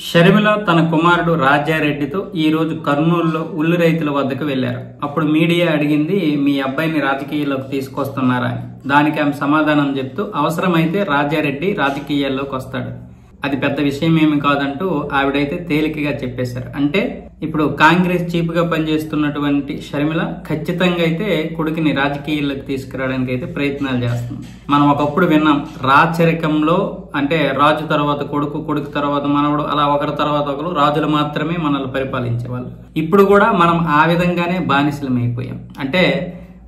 షర్మిల తన కుమారుడు రాజారెడ్డితో ఈ రోజు కర్నూలులో ఉల్లి రైతుల వద్దకు వెళ్లారు. అప్పుడు మీడియా అడిగింది, మీ అబ్బాయిని రాజకీయాల్లోకి తీసుకొస్తున్నారా అని. దానికి ఆమె సమాధానం చెప్తూ, అవసరమైతే రాజారెడ్డి రాజకీయాల్లోకి వస్తాడు, అది పెద్ద విషయం ఏమి కాదంటూ ఆవిడైతే తేలికగా చెప్పేశారు. అంటే ఇప్పుడు కాంగ్రెస్ చీఫ్ గా పనిచేస్తున్నటువంటి షర్మిల ఖచ్చితంగా అయితే కొడుకుని రాజకీయాల్లోకి తీసుకురావడానికి అయితే ప్రయత్నాలు చేస్తుంది. మనం ఒకప్పుడు విన్నాం, రాచరికంలో అంటే రాజు తర్వాత కొడుకు, కొడుకు తర్వాత మనవడు, అలా ఒకరి తర్వాత ఒకరు రాజులు మాత్రమే మనల్ని పరిపాలించేవాళ్ళు. ఇప్పుడు కూడా మనం ఆ విధంగానే బానిసలం అయిపోయాం. అంటే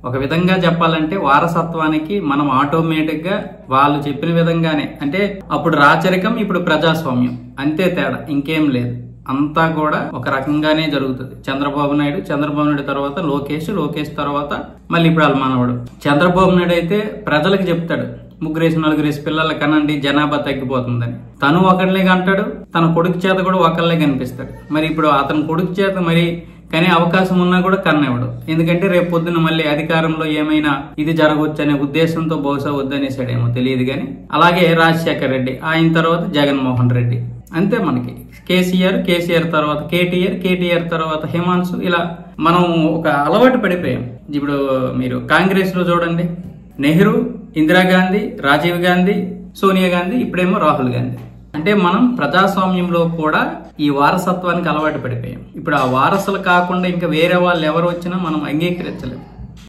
ఒక విధంగా చెప్పాలంటే వారసత్వానికి మనం ఆటోమేటిక్ గా వాళ్ళు చెప్పిన విధంగానే, అంటే అప్పుడు రాచరికం, ఇప్పుడు ప్రజాస్వామ్యం, అంతే తేడా, ఇంకేం లేదు. అంతా కూడా ఒక రకంగానే జరుగుతుంది. చంద్రబాబు నాయుడు తర్వాత లోకేష్ తర్వాత మళ్ళీ ఇప్పుడు వాళ్ళ మనవడు. చంద్రబాబు నాయుడు అయితే ప్రజలకు చెప్తాడు, ముగ్గురేసి నలుగురేసి పిల్లల కనండి, జనాభా తగ్గిపోతుందని. తను ఒకళ్ళే అంటాడు, తన కొడుకు చేత కూడా ఒకళ్ళే కనిపిస్తాడు. మరి ఇప్పుడు అతని కొడుకు చేత మరి కానీ అవకాశం ఉన్నా కూడా కన్నేవాడు. ఎందుకంటే రేపు పొద్దున మళ్ళీ అధికారంలో ఏమైనా ఇది జరగవచ్చు అనే ఉద్దేశంతో బహుశా వద్దనేసాడేమో తెలియదు. కానీ అలాగే రాజశేఖర్ రెడ్డి, ఆయన తర్వాత జగన్మోహన్ రెడ్డి, అంతే మనకి కేసీఆర్ తర్వాత కేటీఆర్ తర్వాత హిమాన్సు, ఇలా మనం ఒక అలవాటు పడిపోయాం. ఇప్పుడు మీరు కాంగ్రెస్ లో చూడండి, నెహ్రూ, ఇందిరాగాంధీ, రాజీవ్ గాంధీ, సోనియా గాంధీ, ఇప్పుడేమో రాహుల్ గాంధీ. అంటే మనం ప్రజాస్వామ్యంలో కూడా ఈ వారసత్వానికి అలవాటు పడిపోయాం. ఇప్పుడు ఆ వారసులు కాకుండా ఇంకా వేరే వాళ్ళు ఎవరు వచ్చినా మనం అంగీకరించలేము.